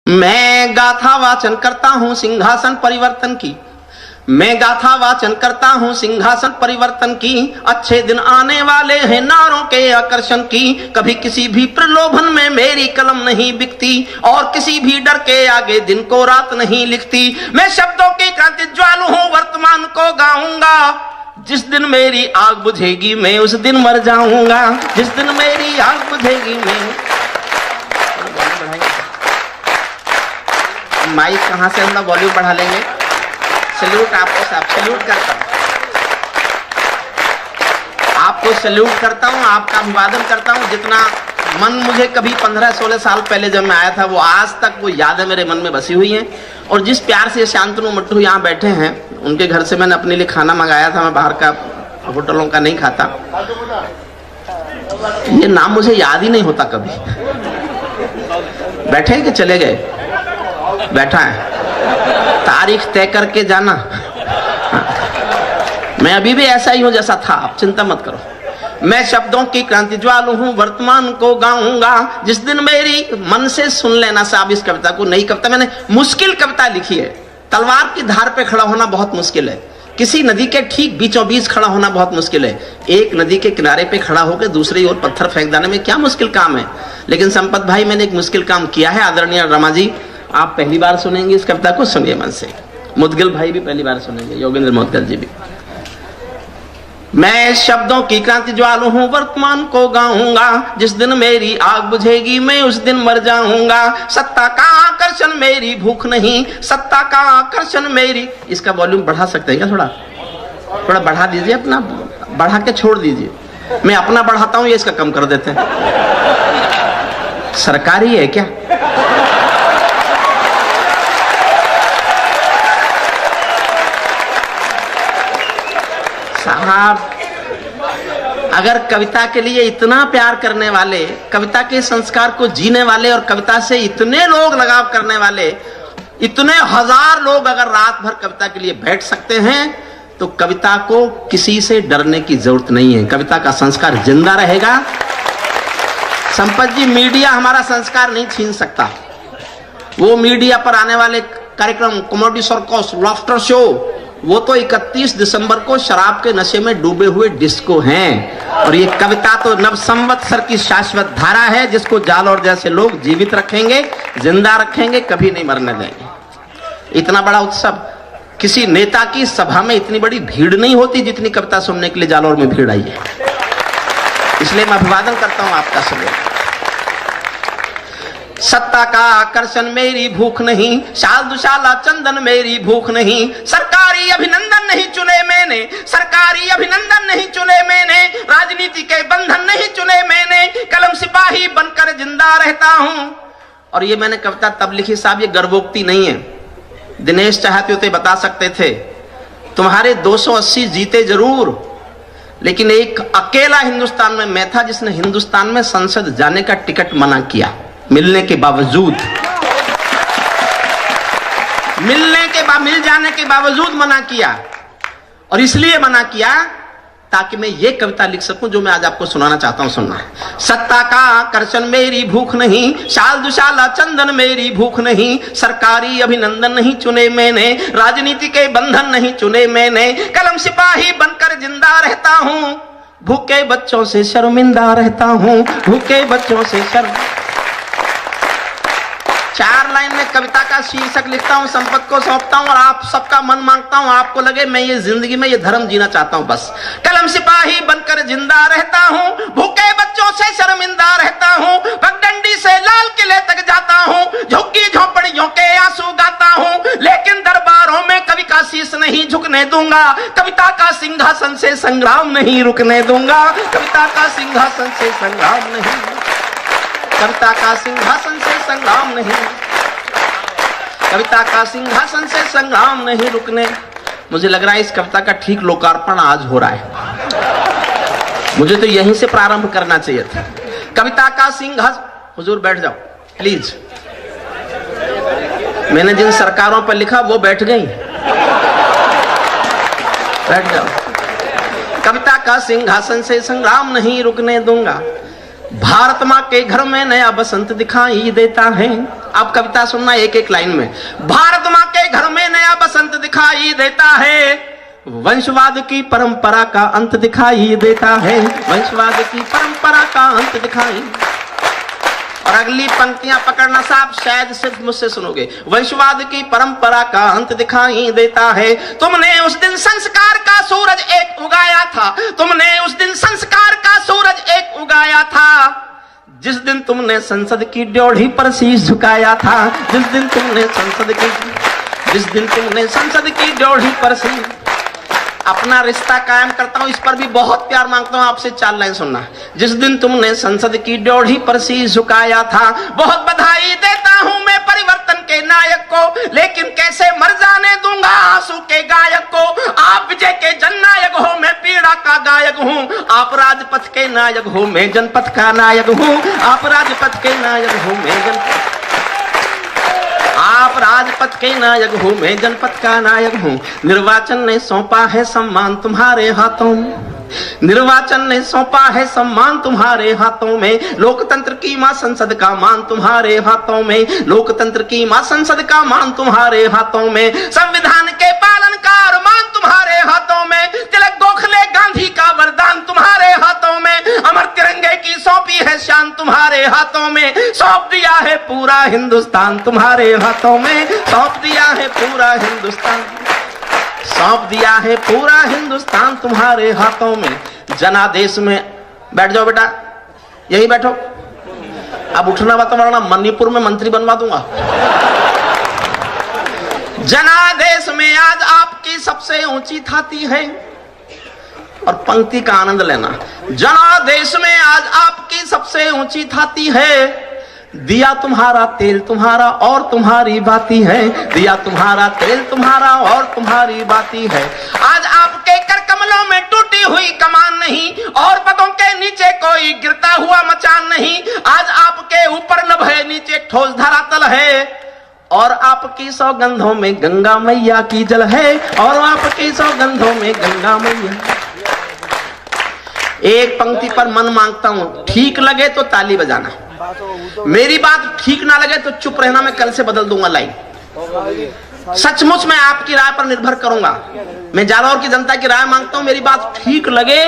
मैं गाथा वाचन करता हूं सिंहासन परिवर्तन की, मैं गाथा वाचन करता हूं सिंहासन परिवर्तन की। अच्छे दिन आने वाले हैं नारों के आकर्षण की। कभी किसी भी प्रलोभन में मेरी कलम नहीं बिकती और किसी भी डर के आगे दिन को रात नहीं लिखती। मैं शब्दों की क्रांति ज्वालू हूं, वर्तमान को गाऊंगा। जिस दिन मेरी आग बुझेगी मैं उस दिन मर जाऊंगा। जिस दिन मेरी आग बुझेगी मैं। माइक कहां से हम वॉल्यूम बढ़ा लेंगे। सैल्यूट आपको साहब, सैल्यूट करता हूं आपको, सैल्यूट करता हूं, आपका अभिवादन करता हूं। जितना मन मुझे कभी 15-16 साल पहले जब मैं आया था वो आज तक वो यादें मेरे मन में बसी हुई हैं। और जिस प्यार से शांतनु मट्टू यहाँ बैठे हैं, उनके घर से मैंने अपने लिए खाना मंगाया था। मैं बाहर का होटलों का नहीं खाता, ये नाम मुझे याद ही नहीं होता कभी। बैठे कि चले गए? बैठा है, तारीख तय करके जाना। मैं अभी भी ऐसा ही हूं जैसा था, आप चिंता मत करो। मैं शब्दों की क्रांति ज्वालू हूं, वर्तमान को गाऊंगा। जिस दिन मेरी मन से सुन लेना साहब इस कविता को। नई कविता, मैंने मुश्किल कविता लिखी है। तलवार की धार पे खड़ा होना बहुत मुश्किल है, किसी नदी के ठीक बीचों बीच खड़ा होना बहुत मुश्किल है। एक नदी के किनारे पे खड़ा होकर दूसरी ओर पत्थर फेंक देने में क्या मुश्किल काम है। लेकिन संपत भाई मैंने एक मुश्किल काम किया है। आदरणीय रमा जी, आप पहली बार सुनेंगे इस कविता को, सुनिए मन से। मुदगिल भाई भी पहली बार सुनेंगे, योगेंद्र मुदगिल जी भी। मैं शब्दों की क्रांति ज्वालू हूं, वर्तमान को गाऊंगा। जिस दिन मेरी आग बुझेगी मैं उस दिन मर जाऊंगा। सत्ता का आकर्षण मेरी भूख नहीं, सत्ता का आकर्षण मेरी। इसका वॉल्यूम बढ़ा सकते हैं क्या? थोड़ा बढ़ा दीजिए, अपना बढ़ा के छोड़ दीजिए। मैं अपना बढ़ाता हूं, ये इसका कम कर देते हैं। सरकारी है क्या? साहब, अगर कविता के लिए इतना प्यार करने वाले, कविता के संस्कार को जीने वाले और कविता से इतने लोग लगाव करने वाले, इतने हजार लोग अगर रात भर कविता के लिए बैठ सकते हैं तो कविता को किसी से डरने की जरूरत नहीं है। कविता का संस्कार जिंदा रहेगा। संपत जी, मीडिया हमारा संस्कार नहीं छीन सकता। वो मीडिया पर आने वाले कार्यक्रम, कॉमेडी सर्कस, लाफ्टर शो, वो तो 31 दिसंबर को शराब के नशे में डूबे हुए डिस्को हैं। और ये कविता तो नव संवत्सर की शाश्वत धारा है, जिसको जालौर जैसे लोग जीवित रखेंगे, जिंदा रखेंगे, कभी नहीं मरने देंगे। इतना बड़ा उत्सव, किसी नेता की सभा में इतनी बड़ी भीड़ नहीं होती जितनी कविता सुनने के लिए जालौर में भीड़ आई है। इसलिए मैं अभिवादन करता हूं आपका सभी। सत्ता का आकर्षण मेरी भूख नहीं, शाल दुशाला चंदन मेरी भूख नहीं। सरकारी अभिनंदन नहीं चुने मैंने, सरकारी अभिनंदन नहीं चुने मैंने। राजनीति के बंधन नहीं चुने मैंने, कलम सिपाही बनकर जिंदा रहता हूं। और ये मैंने कविता तब लिखी साहब, ये गर्वोक्ति नहीं है। दिनेश चाहते होते बता सकते थे तुम्हारे 280 जीते जरूर, लेकिन एक अकेला हिंदुस्तान में मैं था जिसने हिंदुस्तान में संसद जाने का टिकट मना किया। मिलने के बावजूद, मिल जाने के बावजूद मना किया। और इसलिए मना किया ताकि मैं ये कविता लिख सकूं जो मैं आज आपको सुनाना चाहता हूं। सुनना है। सत्ता का आकर्षण मेरी भूख नहीं, शाल दुशाला चंदन मेरी भूख नहीं। सरकारी अभिनंदन नहीं चुने मैंने, राजनीति के बंधन नहीं चुने मैंने। कलम सिपाही बनकर जिंदा रहता हूं, भूखे बच्चों से शर्मिंदा रहता हूं, भूखे बच्चों से चार लाइन में कविता का शीर्षक लिखता हूं, संपत को सौंपता हूं और आप सबका मन मांगता हूं, आपको लगे मैं ये जिंदगी में ये धर्म जीना चाहता हूं बस। कलम सिपाही बनकर जिंदा रहता हूं, भूखे बच्चों से शर्मिंदा रहता हूं। पगडंडी से लाल किले तक जाता हूं, झुग्गी झोपड़ियों के आंसू गाता हूं। लेकिन दरबारों में कवि का शीश नहीं झुकने दूंगा, कविता का सिंहासन से संग्राम नहीं रुकने दूंगा। कविता का सिंहासन से संग्राम नहीं, कविता का सिंहासन से संग्राम नहीं, कविता का सिंहासन से संग्राम नहीं रुकने। मुझे लग रहा है इस कविता का ठीक लोकार्पण आज हो रहा है। मुझे तो यहीं से प्रारंभ करना चाहिए था। कविता का सिंहासन, हुजूर बैठ जाओ प्लीज। मैंने जिन सरकारों पर लिखा वो बैठ गई, बैठ जाओ। कविता का सिंहासन से संग्राम नहीं रुकने दूंगा। भारत माँ के घर में नया बसंत दिखाई देता है, अब कविता सुनना एक एक लाइन में। भारत माँ के घर में नया बसंत दिखाई देता है, वंशवाद की परंपरा का अंत दिखाई देता है, वंशवाद की परंपरा का अंत दिखाई। और अगली पंक्तियां पकड़ना साहब, शायद सिर्फ मुझसे सुनोगे। वंशवाद की परंपरा का अंत दिखाई देता है, तुमने उस दिन संस्कार का सूरज एक उगाया था, तुमने उस दिन संस्कार का सूरज एक उगाया था, जिस दिन तुमने संसद की ड्योढ़ी पर शीश झुकाया था, जिस दिन तुमने संसद की ड्योढ़ी पर शीश। अपना रिश्ता कायम करता हूं, इस पर भी बहुत प्यार मांगता हूं आपसे, 4 लाइन सुनना। जिस दिन तुमने संसद की ड्योढ़ी पर शीश झुकाया था, बहुत बधाई देता हूं मैं परिवर्तन के नायक को, लेकिन कैसे मर जाने दूंगा आंसू के गायक को। आप विजय के जननायक हो, मैं पीड़ा का गायक हूं, आप राजपथ के नायक हो, मैं जनपथ का नायक हूं, आप राजपथ के नायक हो, मैं जनपथ, आप राजपथ के नायक हो, मैं जनपथ का नायक हूं। निर्वाचन ने सौंपा है सम्मान तुम्हारे हाथों में, निर्वाचन ने सौंपा है सम्मान तुम्हारे हाथों में, लोकतंत्र की मां संसद का मान तुम्हारे हाथों में, लोकतंत्र की मां संसद का मान तुम्हारे हाथों में, संविधान के पालन का अरमान तुम्हारे हाथों में, तिलक गोखले गांधी का वरदान तुम्हारे हाथों में, अमर तिरंगे की सौंपी है शान तुम्हारे हाथों में, सौंप दिया है पूरा हिंदुस्तान तुम्हारे हाथों में, सौंप दिया है पूरा हिंदुस्तान, सौंप दिया है पूरा हिंदुस्तान तुम्हारे हाथों में। जनादेश में बैठ जाओ बेटा, यही बैठो, अब उठना बात वरना मणिपुर में मंत्री बनवा दूंगा। जनादेश में आज आपकी सबसे ऊंची छाती है, और पंक्ति का आनंद लेना। जनादेश में आज आपकी सबसे ऊंची छाती है, दिया तुम्हारा तेल तुम्हारा और तुम्हारी बाती है, दिया तुम्हारा तेल तुम्हारा और तुम्हारी बाती है। आज आपके कर कमलों में टूटी हुई कमान नहीं, और पगों के नीचे कोई गिरता हुआ मचान नहीं, आज आपके ऊपर नभे नीचे ठोस धरातल है, और आपकी सौगंधों में गंगा मैया की जल है, और आपकी सौगंधों में गंगा मैया। एक पंक्ति पर मन मांगता हूं, ठीक लगे तो ताली बजाना, मेरी बात ठीक ना लगे तो चुप रहना, मैं कल से बदल दूंगा लाइन। सचमुच मैं आपकी राय पर निर्भर करूंगा, मैं जालौर की जनता की राय मांगता हूं, मेरी बात ठीक लगे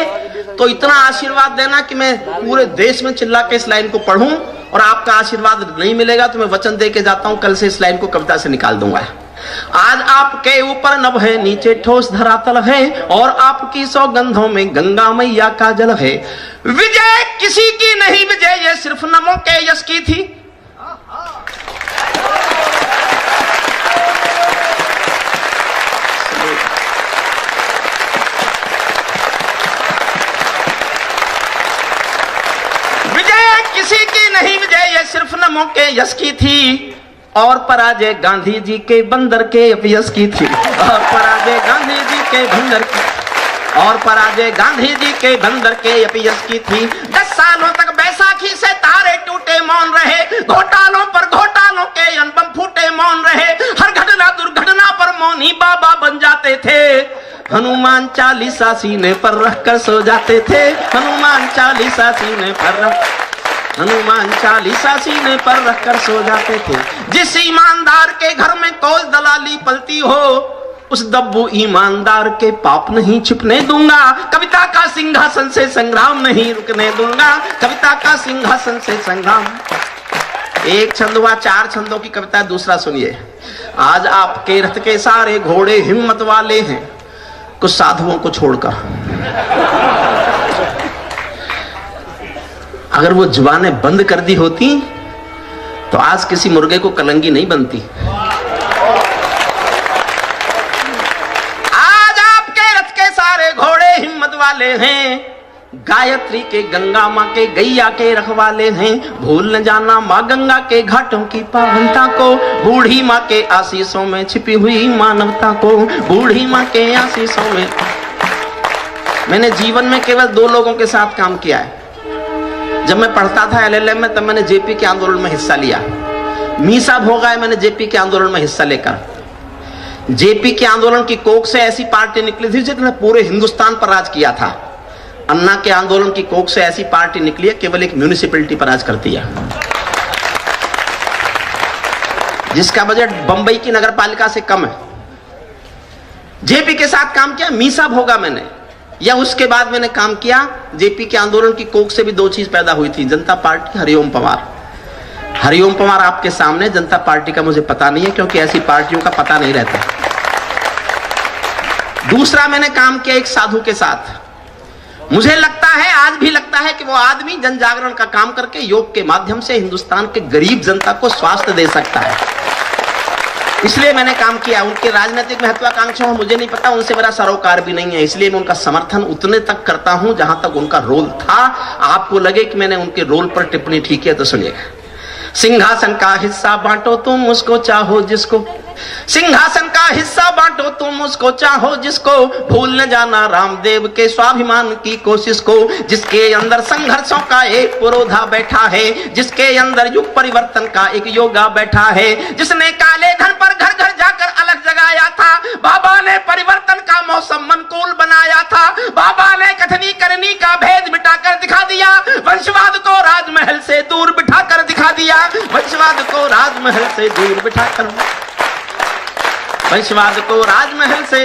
तो इतना आशीर्वाद देना कि मैं पूरे देश में चिल्ला के इस लाइन को पढ़ूं, और आपका आशीर्वाद नहीं मिलेगा तो मैं वचन दे के जाता हूं, कल से इस लाइन को कविता से निकाल दूंगा। आज आपके ऊपर नभ है नीचे ठोस धरातल है, और आपकी सौगंधों में गंगा मैया का जल है। विजय किसी की नहीं, विजय ये सिर्फ नमों के यश की थी। विजय किसी की नहीं, विजय ये सिर्फ नमों के यश की थी, और पराजय गांधी जी के बंदर के अपयश की थी, और पराजय गांधी जी के बंदर की, और पराजय गांधी जी के बंदर के अपयश की थी। 10 सालों तक बैसाखी से तारे टूटे मौन रहे, घोटालों पर घोटालों के अनबम फूटे मौन रहे, हर घटना दुर्घटना पर मौनी बाबा बन जाते थे, हनुमान चालीसा सीने पर रखकर सो जाते थे, हनुमान चालीसा सीने पर रख, हनुमान चालीसा सीने पर रखकर सो जाते थे। जिस ईमानदार के घर में कोई दलाली पलती हो, उस दब्बू ईमानदार के पाप नहीं छिपने दूंगा, कविता का सिंहासन से संग्राम नहीं रुकने दूंगा, कविता का सिंहासन से संग्राम। एक छंद हुआ, 4 छंदों की कविता। दूसरा सुनिए। आज आपके रथ के सारे घोड़े हिम्मत वाले हैं, कुछ साधुओं को छोड़कर। अगर वो जुबानें बंद कर दी होती तो आज किसी मुर्गे को कलंगी नहीं बनती। आज आपके रथ के सारे घोड़े हिम्मत वाले हैं, गायत्री के गंगा माँ के गैया के रखवाले हैं, भूल न जाना माँ गंगा के घाटों की पावनता को, बूढ़ी माँ के आशीषों में छिपी हुई मानवता को, बूढ़ी माँ के आशीषों में। मैंने जीवन में केवल 2 लोगों के साथ काम किया है। जब मैं पढ़ता था LLM में, तब मैंने जेपी के आंदोलन में हिस्सा लिया। मीसा भोगा है मैंने जेपी के आंदोलन में हिस्सा लेकर। जेपी के आंदोलन की कोख से ऐसी पार्टी निकली थी जिसने पूरे हिंदुस्तान पर राज किया था। अन्ना के आंदोलन की कोख से ऐसी पार्टी निकली है केवल एक म्यूनिसिपैलिटी पर राज करती है। जिसका बजट बंबई की नगर पालिका से कम है। जेपी के साथ काम किया, मीसा भोगा मैंने, या उसके बाद मैंने काम किया जेपी के आंदोलन की कोख से भी दो चीज पैदा हुई थी, जनता पार्टी, हरिओम पवार। हरिओम पवार आपके सामने, जनता पार्टी का मुझे पता नहीं है क्योंकि ऐसी पार्टियों का पता नहीं रहता। दूसरा मैंने काम किया एक साधु के साथ। मुझे लगता है, आज भी लगता है कि वो आदमी जन जागरण का काम करके योग के माध्यम से हिंदुस्तान के गरीब जनता को स्वास्थ्य दे सकता है, इसलिए मैंने काम किया। उनके राजनीतिक महत्वाकांक्षा मुझे नहीं पता, उनसे मेरा सरोकार भी नहीं है, इसलिए मैं उनका समर्थन उतने तक करता हूं जहां तक उनका रोल था। आपको लगे कि मैंने उनके रोल पर टिप्पणी ठीक है तो सुनिएगा। सिंहासन का हिस्सा बांटो तुम उसको चाहो जिसको, सिंहासन का हिस्सा बांटो तुम उसको चाहो जिसको, भूल न जाना रामदेव के स्वाभिमान की कोशिश को, जिसके अंदर संघर्षों का एक पुरोधा बैठा है, जिसके अंदर युग परिवर्तन का एक योगा बैठा है, जिसने काले धन पर घर घर जाकर अलग जगाया था। बाबा ने परिवर्तन का मौसम अनुकूल बनाया था। बाबा ने कथनी करनी का भेद मिटाकर दिखा दिया। वंशवाद को राजमहल से दूर बिठाकर दिखा दिया। वंशवाद को राजमहल से दूर बिठाकर, वंशवाद को राजमहल से।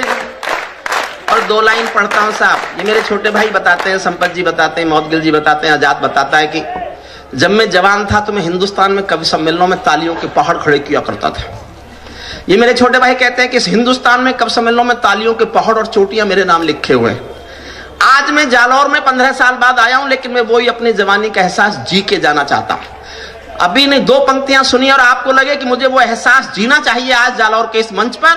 और दो लाइन पढ़ता हूं साहब, ये मेरे छोटे भाई बताते हैं, संपत जी बताते हैं, मौदगिल जी बताते हैं, आजाद बताता है कि जब मैं जवान था तो मैं हिंदुस्तान में कवि सम्मेलनों में तालियों के पहाड़ खड़े किया करता था। ये मेरे छोटे भाई कहते हैं कि इस हिंदुस्तान में कवि सम्मेलनों में तालियों के पहाड़ और चोटियां मेरे नाम लिखे हुए हैं। आज मैं जालौर में 15 साल बाद आया हूं, लेकिन मैं वही अपनी जवानी का एहसास जी के जाना चाहता हूं। अभी नहीं, दो पंक्तियां सुनी और आपको लगे कि मुझे वो एहसास जीना चाहिए आज जालौर के इस मंच पर,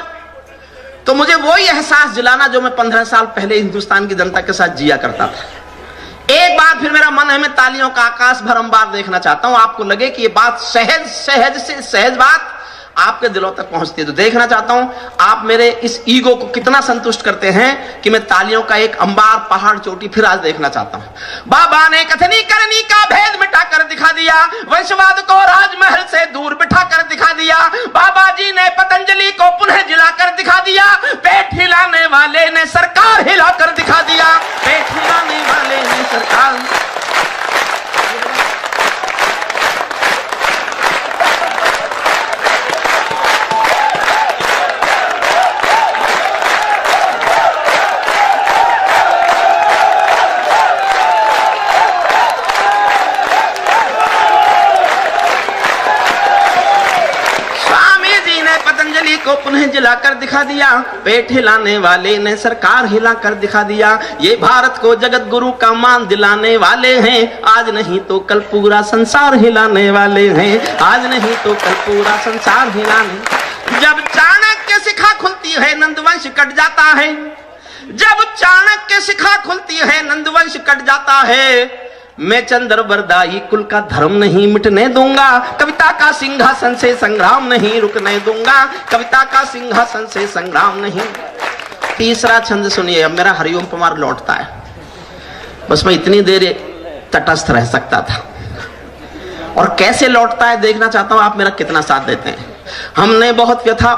तो मुझे वही एहसास दिलाना जो मैं 15 साल पहले हिंदुस्तान की जनता के साथ जिया करता था। एक बार फिर मेरा मन है, मैं तालियों का आकाश भरंबार देखना चाहता हूं। आपको लगे कि ये बात सहज बात आपके दिलों तक पहुंचती है तो देखना चाहता हूं आप मेरे इस ईगो को कितना संतुष्ट करते हैं कि मैं तालियों का एक अंबार पहाड़ चोटी फिर आज देखना चाहता हूं। बाबा ने कथनी करनी का भेद मिटाकर दिखा दिया। वंशवाद को राजमहल से दूर बिठाकर दिखा दिया। बाबा जी ने पतंजलि को पुनः जिलाकर दिखा दिया। पेट हिलाने वाले ने सरकार हिलाकर दिखा दिया। पेट हिलाने वाले ने सरकार। को पुनः जिलाकर दिखा दिया। पेट हिलाने वाले ने सरकार हिलाकर दिखा दिया। ये भारत को जगत गुरु का मान दिलाने वाले हैं। आज नहीं तो कल पूरा संसार हिलाने वाले हैं। आज नहीं तो कल पूरा संसार हिलाने। जब चाणक्य शिखा खुलती है नंदवंश कट जाता है। जब चाणक्य शिखा खुलती है नंदवंश कट जाता है। मैं चंद्रवरदायी कुल का धर्म नहीं मिटने दूंगा। कविता का सिंहासन से संग्राम नहीं रुकने दूंगा। कविता का सिंहासन से संग्राम नहीं। तीसरा छंद सुनिए, अब मेरा हरिओम पवार लौटता है। बस मैं इतनी देर तटस्थ रह सकता था और कैसे लौटता है देखना चाहता हूं। आप मेरा कितना साथ देते हैं। हमने बहुत व्यथा,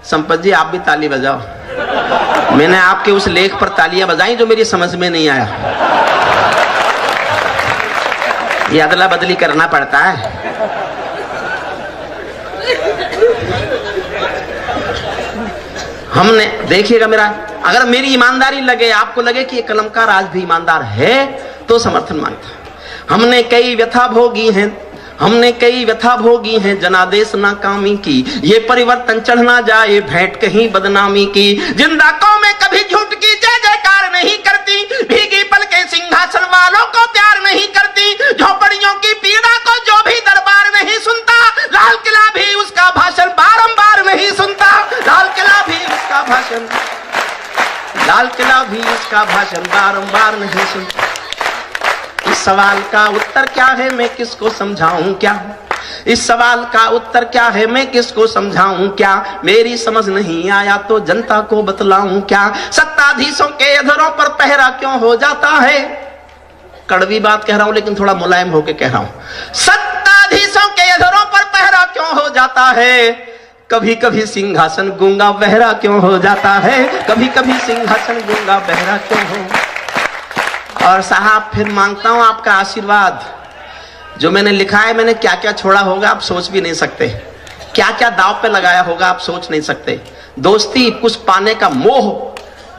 संपत जी आप भी ताली बजाओ। मैंने आपके उस लेख पर तालियां बजाई जो मेरी समझ में नहीं आया। ये अदला बदली करना पड़ता है। हमने देखिएगा, मेरा अगर मेरी ईमानदारी लगे, आपको लगे कि ये कलमकार आज भी ईमानदार है तो समर्थन मांगता। हमने कई व्यथा भोगी हैं, हमने कई व्यथा भोगी हैं जनादेश नाकामी की। ये परिवर्तन चढ़ना जाए भेंट कहीं बदनामी की। जिंदा कौमें कभी झूठ की जय जयकार नहीं करती। भीगी पल के सिंहासन वालों को प्यार नहीं करती। झोपड़ियों की पीड़ा को जो भी दरबार नहीं सुनता। लाल किला भी उसका भाषण बारंबार नहीं सुनता। लाल किला भी उसका भाषण, लाल किला भी उसका भाषण बारंबार नहीं सुनता। इस सवाल का उत्तर क्या है मैं किसको समझाऊं क्या। इस सवाल का उत्तर क्या है मैं किसको समझाऊं क्या। मेरी समझ नहीं आया तो जनता को बतलाऊं क्या। सत्ताधीशों के अधरों पर पहरा क्यों हो जाता है। कड़वी बात कह रहा हूं लेकिन थोड़ा मुलायम होकर कह रहा हूं। सत्ताधीशों के अधरों पर पहरा क्यों हो जाता है। कभी कभी सिंहासन गूंगा बहरा क्यों हो जाता है। कभी कभी सिंहासन गूंगा बहरा क्यों हो। और साहब फिर मांगता हूं आपका आशीर्वाद। जो मैंने लिखा है, मैंने क्या क्या छोड़ा होगा आप सोच भी नहीं सकते। क्या क्या दाव पे लगाया होगा आप सोच नहीं सकते। दोस्ती, कुछ पाने का मोह,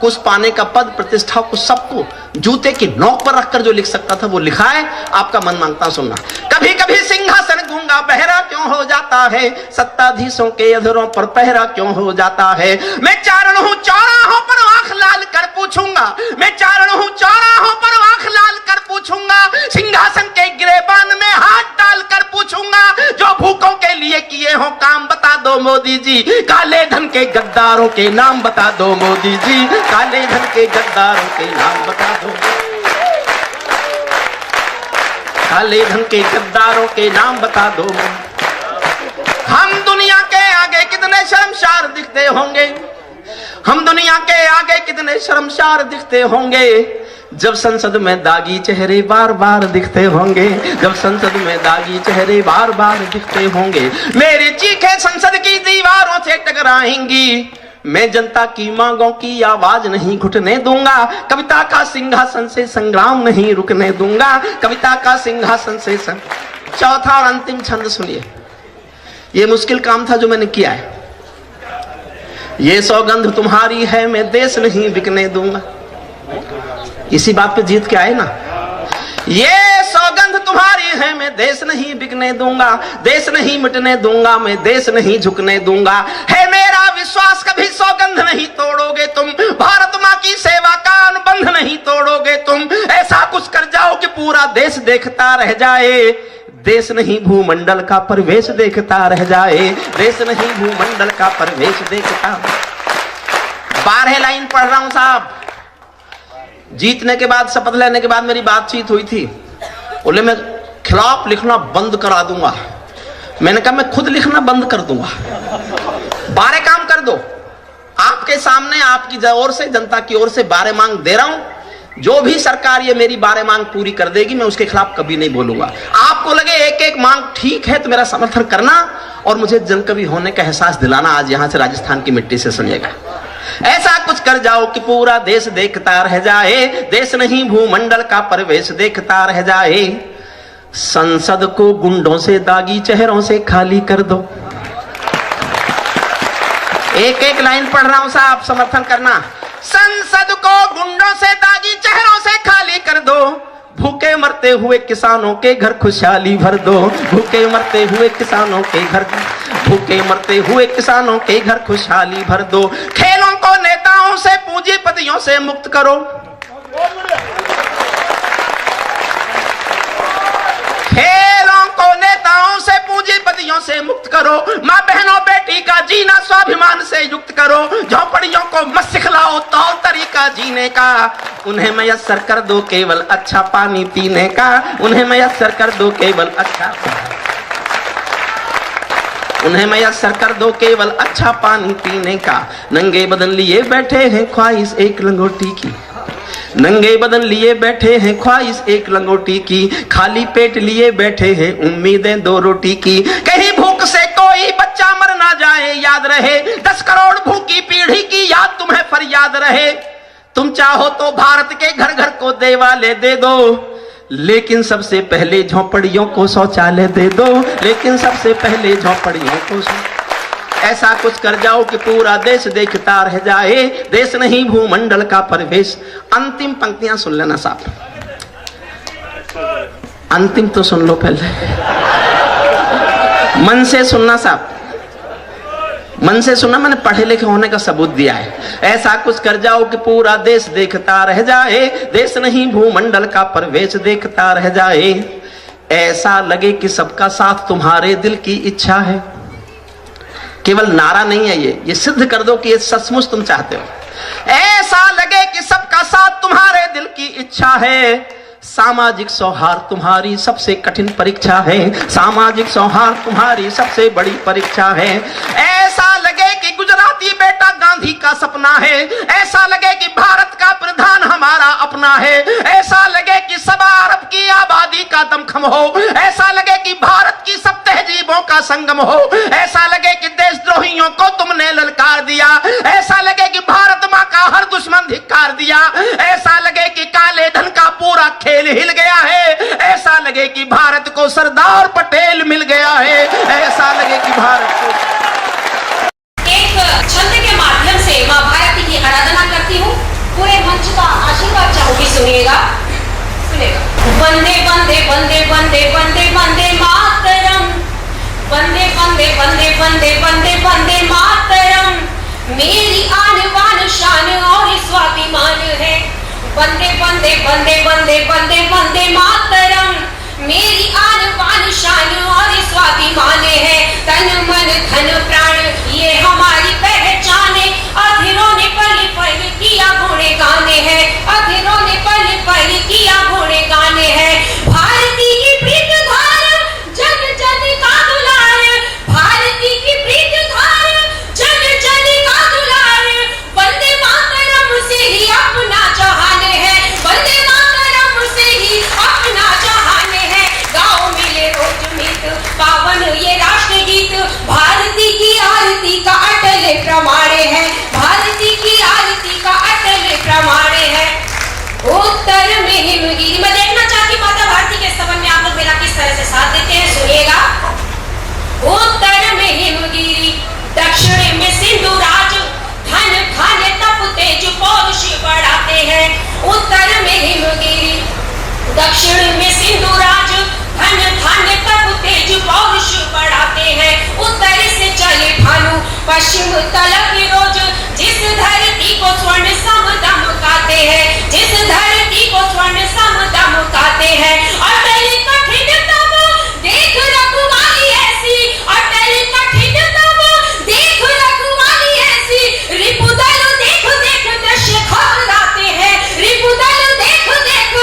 कुछ पाने का पद प्रतिष्ठा, कुछ सबको जूते की नोक पर रखकर जो लिख सकता था वो लिखा है। आपका मन मांगता सुनना। कभी कभी सिंहासन गूंगा बहरा क्यों हो जाता है, सत्ताधीशों के अधरों पर पहरा क्यों हो जाता है। मैं चारण हूं चौराहों पर आंख लाल कर पूछूंगा, मैं चारण हूं चौराहों पर आंख लाल कर पूछूंगा, सिंहासन के गिरेबान में हाथ डाल कर पूछूंगा, जो भूखों के लिए किए हो काम बता दो मोदी जी, काले धन के गद्दारों के नाम बता दो मोदी जी, काले धन के गद्दारों के नाम बता दो, काले धन के गद्दारों के नाम बता दो। हम दुनिया के आगे कितने शर्मसार दिखते होंगे, हम दुनिया के आगे कितने शर्मसार दिखते होंगे, जब संसद में दागी चेहरे बार बार दिखते होंगे, जब संसद में दागी चेहरे बार बार दिखते होंगे। मेरी चीखें संसद की दीवारों से टकराएंगी, मैं जनता की मांगों की आवाज नहीं घुटने दूंगा, कविता का सिंहासन से संग्राम नहीं रुकने दूंगा, कविता का सिंहासन से चौथा और अंतिम छंद सुनिए। ये मुश्किल काम था जो मैंने किया है। ये सौगंध तुम्हारी है मैं देश नहीं बिकने दूंगा, इसी बात पे जीत के आए ना। ये सौगंध तुम्हारी है मैं देश नहीं बिकने दूंगा, देश नहीं मिटने दूंगा, मैं देश नहीं झुकने दूंगा, है मेरा विश्वास कभी सौगंध नहीं तोड़ोगे तुम, भारत माँ की सेवा का अनुबंध नहीं तोड़ोगे तुम, ऐसा कुछ कर जाओ कि पूरा देश देखता रह जाए, देश नहीं भूमंडल का परिवेश देखता रह जाए, देश नहीं भूमंडल का परिवेश देखता। 12 लाइन पढ़ रहा हूं साहब। जीतने के बाद, शपथ लेने के बाद मेरी बातचीत हुई थी, बोले मैं खिलाफ लिखना बंद करा दूंगा। मैंने कहा मैं खुद लिखना बंद कर दूंगा, 12 काम कर दो। आपके सामने आपकी ओर से, जनता की ओर से 12 मांग दे रहा हूं, जो भी सरकार ये मेरी 12 मांग पूरी कर देगी मैं उसके खिलाफ कभी नहीं बोलूंगा। आपको लगे एक एक मांग ठीक है तो मेरा समर्थन करना और मुझे जनकवि होने का एहसास दिलाना। आज यहां से राजस्थान की मिट्टी से सुनिएगा। ऐसा कुछ कर जाओ कि पूरा देश देखता रह जाए, देश नहीं भूमंडल का परिवेश देखता रह जाए, संसद को गुंडों से दागी चेहरों से खाली कर दो। एक एक लाइन पढ़ रहा हूं साहब, समर्थन करना। संसद को गुंडों से दागी चेहरों से खाली कर दो, भूखे मरते हुए किसानों के घर खुशहाली भर दो, भूखे मरते हुए किसानों के घर, भूखे मरते हुए किसानों के घर खुशहाली भर दो, खेलों को नेताओं से पूंजीपतियों से मुक्त करो, खेलों को नेताओं से पूंजीपतियों से मुक्त करो, माँ बहनों बेटी का जीना स्वाभिमान से युक्त करो, झोपड़ियों को मत सिखलाओ तौर तरीका जीने का, उन्हें मयस्सर कर दो केवल अच्छा पानी पीने का, उन्हें मयस्सर कर दो केवल अच्छा, उन्हें मयस्सर कर दो केवल अच्छा पानी पीने का। नंगे बदन लिए बैठे हैं ख्वाहिश एक लंगोटी की, नंगे बदन लिए बैठे हैं ख्वाहिश एक लंगोटी की, खाली पेट लिए बैठे हैं उम्मीदें 2 रोटी की, कहीं भूख से कोई बच्चा मर ना जाए याद रहे, 10 करोड़ भूखी पीढ़ी की याद तुम्हें फरियाद रहे, तुम चाहो तो भारत के घर घर को देवालय दे दो, लेकिन सबसे पहले झोपड़ियों को शौचालय दे दो, लेकिन सबसे पहले झोपड़ियों को। ऐसा कुछ कर जाओ कि पूरा देश देखता रह जाए, देश नहीं भूमंडल का परिवेश। अंतिम पंक्तियां सुन लेना साहब, अंतिम तो सुन लो पहले, मन से सुनना साहब, मन से सुनना। मैंने पढ़े लिखे होने का सबूत दिया है। ऐसा कुछ कर जाओ कि पूरा देश देखता रह जाए, देश नहीं भूमंडल का परिवेश देखता रह जाए, ऐसा लगे कि सबका साथ तुम्हारे दिल की इच्छा है। केवल नारा नहीं है ये सिद्ध कर दो कि ये सचमुच तुम चाहते हो। ऐसा लगे कि सबका साथ तुम्हारे दिल की इच्छा है, सामाजिक सौहार्द तुम्हारी सबसे कठिन परीक्षा है, सामाजिक सौहार्द तुम्हारी सबसे बड़ी परीक्षा है। ऐसा लगे कि गुजराती बेटा गांधी का सपना है, ऐसा लगे कि भारत का प्रधान हमारा अपना है, ऐसा लगे कि 1.25 अरब की आबादी का दमखम हो, ऐसा लगे कि भारत की सब तहजीबों का संगम हो, ऐसा लगे कि देशद्रोहियों को तुमने ललकार दिया, ऐसा लगे कि भारत माँ का हर दुश्मन धिक्कार दिया, ऐसा लगे कि काले धन का पूरा खेल हिल गया है, ऐसा लगे कि भारत को सरदार पटेल मिल गया है, ऐसा लगे कि भारत को होगी, सुनिएगा सुनिएगा। वंदे वंदे वंदे वंदे वंदे वंदे मातरम, वंदे वंदे वंदे वंदे वंदे वंदे मातरम, मेरी आन बान शान और स्वाभिमान है। वंदे वंदे वंदे वंदे वंदे वंदे मातरम, मेरी आन बान शान और स्वाभिमान है। तन मन धन प्राण ये हमारी पहचान है। अधीरों ने पल पल किया गुणे गाने हैं, अधीरों ने पल पल किया गुणे गाने हैं। भारती की प्रीत धार जग जग का दुलार, भारती की प्रीत धार जग जग का दुलार। वंदे मातरम से ही अपना जहान है, वंदे मातरम से ही अपना जहान है। गाओ मिले रोज मित पावन ये राष्ट्र गीत, भारती की आरती का अटल प्रमाण है, भारती की आरती का अटल प्रमाण है। उत्तर में हिमगिरी, मैं देखना चाहती माता भारती के स्तवन में आप लोग मेरा किस तरह से साथ देते हैं, सुनिएगा। उत्तर में हिमगिरी, दक्षिण में सिंधु राज, धन धान्य तप तेज पौरुष बढ़ाते हैं। उत्तर में हिमगिरी, दक्षिण में सिंधु राज, धन धान्य तप तेज पौरुष बढ़ाते हैं। उत्तर से चले भानु, पश्चिम तलक रोज, जिस धरती को स्वर्ण सम दमकाते हैं, जिस धरती को स्वर्ण सम दमकाते हैं। अटल कठिन तब देख रघुवाली ऐसी, अटल कठिन तब देख रघुवाली ऐसी। रिपुदल देख देख दृश्य घबराते हैं, रिपुदल देख देख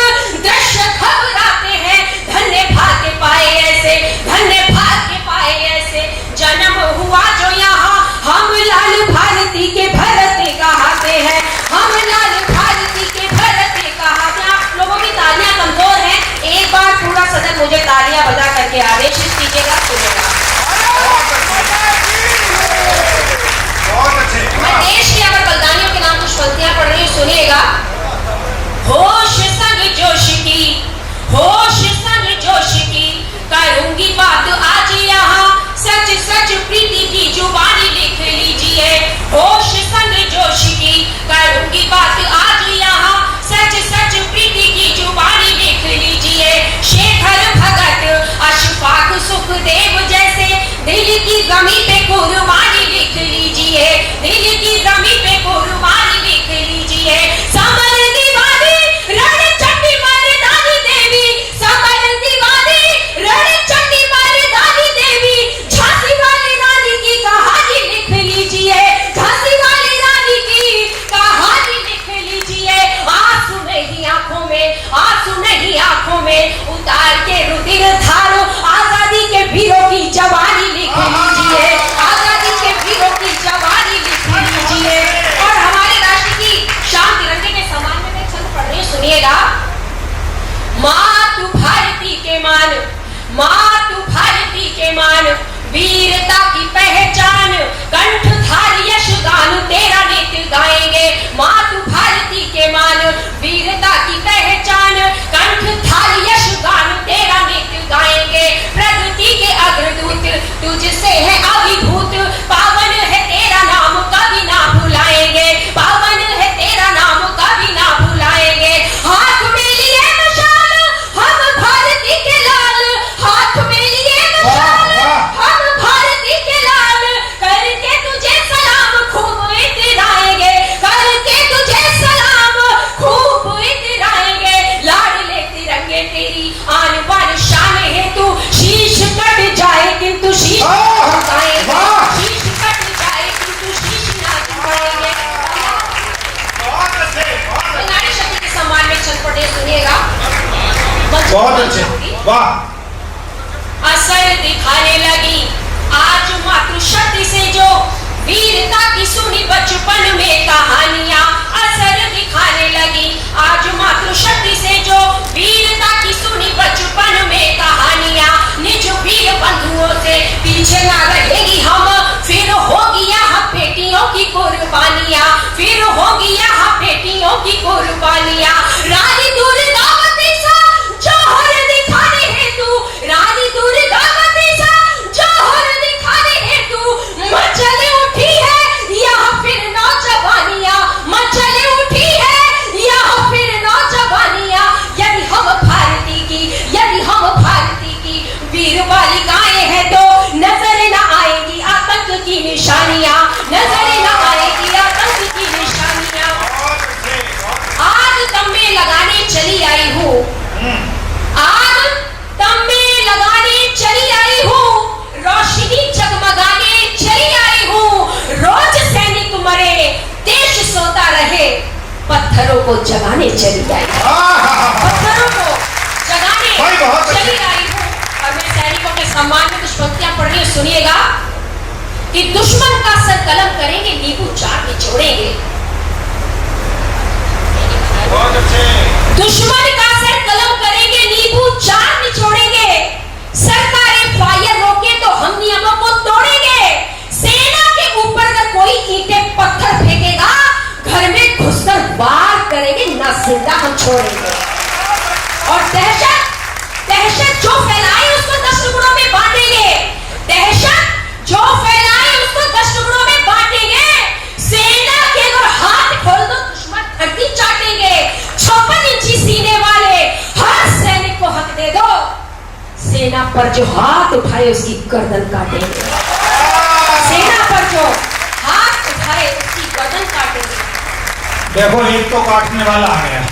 दृश्य घबराते हैं। धन्य भाग्य पाए ऐसे, धन्य भाग्य पाए ऐसे। जन्म हुआ जो यहाँ हम लाल भारती के भरत कहाते हैं, हम लाल भारती के भरत कहाते हैं। आप लोगों की तालियां कमजोर हैं, एक बार पूरा सदन मुझे तालियां बजा करके आदेशित कीजिएगा, सुनेगा। मैं देश के अगर बलिदानियों के नाम कुछ पंक्तियां पढ़ रही हूँ, सुनिएगा। होश संग जोश की, होश संग जोश की, करूंगी बात आज यहाँ, सच सच प्रीति की जुबानी लिख लीजिए। होश संग जोश की, करूंगी बात आज यहाँ, सच सच प्रीति की जुबानी लिख लीजिए। शेखर भगत अशफाक सुखदेव जैसे, दिल की जमी पे कुर्बानी लिख लीजिए, दिल की जमी पे कुर्बानी लिख लीजिए। समर दीवानी रण चंडी मर्दानी देवी, समर दीवानी रण चंडी मर्दानी देवी। झांसी वाली रानी की कहानी लिख लीजिए, झांसी वाली रानी की कहानी लिख लीजिए। आंसू नहीं आंखों में, आंसू नहीं आंखों में, उतार के रुधिर धारो, आजादी के वीरों की जवानी लिख लीजिए, आजादी के वीरों की जवानी लिख लीजिए। और हमारे राष्ट्र की शान तिरंगे के सम्मान में मैं छंद पढ़ रही हूँ, सुनिएगा। मातु भारती के मान, मातु भारती के मान, वीरता की पहचान, कंठधार यशगान तेरा नित्य गाएंगे। मातु भारती के मान, वीरता की पहचान, कंठधार यशगान तेरा नित्य गाएंगे। प्रगति के अग्रदूत तुझसे है अभिभूत, पावन है तेरा नाम कभी ना भुलाएंगे, पावन है तेरा नाम कभी ना भुलाएंगे। हाथ में लिए मशाल हम भारती के लाल, हाथ में लिए मशाल हम भारती के लाल, करके तुझे सलाम खूब इतराएंगे, करके तुझे सलाम खूब इतराएंगे। लाडले तिरंगे तेरी आन बान शान है तू, शीश कट जाए किंतु शीश ना झुकाएंगे, शीश कट जाए किंतु शीश ना झुकाएंगे। नारी शक्ति के सम्मान में चल पड़े, सुनिएगा। बहुत अच्छे, वाह। असर दिखाने लगी आज मातृशक्ति से जो, वीरता की सुनी बचपन में कहानियां। असर दिखाने लगी आज मातृशक्ति से जो, वीरता की सुनी बचपन में कहानियां। निज वीर बंधुओं से पीछे ना रहेगी हम, फिर होगी यहाँ बेटियों की कुर्बानियां, फिर होगी यहाँ बेटियों की कुर्बानियां। रानी दुर्गावती सा जौहर दिखाने हेतु, रानी दुर्गावती सा जौहर दिखाने हेतु, मचल उठी है यहाँ फिर नौजवानियां, मचल उठी है यहाँ फिर नौजवानियां। नजर न आएगी आतंक की निशानियां। बहुत अच्छे, बहुत आग दम में लगाने चली आई हूँ, आग दम में लगाने चली आई हूँ, रोशनी जगमगाने चली आई हूँ। रोज सैनिक मरे, देश सोता रहे, पत्थरों को जगाने चली आई, पत्थरों को जगाने भाई बहुत अच्छे। चली आई हूँ। और मैं सैनिकों के सम्मान में कुछ पंक्तियां पढ़ रही हूँ, सुनिएगा। कि दुश्मन का सर कलम करेंगे, नींबू चाट निचोड़ेंगे। बहुत अच्छे। दुश्मन का सर कलम करेंगे, नींबू चाट निचोड़ेंगे। सरकारें फायर रोके तो हम नियमों को तोड़ेंगे। सेना के ऊपर अगर कोई ईंटें पत्थर फेंकेगा, घर में घुसकर वार करेंगे, ना जिंदा हम छोड़ेंगे। और दहशत दहशत जो फैलाई उसको 10 टुकड़ों में बांटेंगे। दहशत जो फैलाई उसको 10 टुकड़ों में बांटेंगे। सेना के अगर हाथ खोल दो दुश्मन धरती चाटेंगे। 56 इंची सीने वाले हर सैनिक को हक दे दो, सेना पर जो हाथ उठाए उसकी गर्दन काटेंगे। सेना पर जो हाथ उठाए उसकी गर्दन काटेंगे। देखो एक तो काटने वाला आ गया।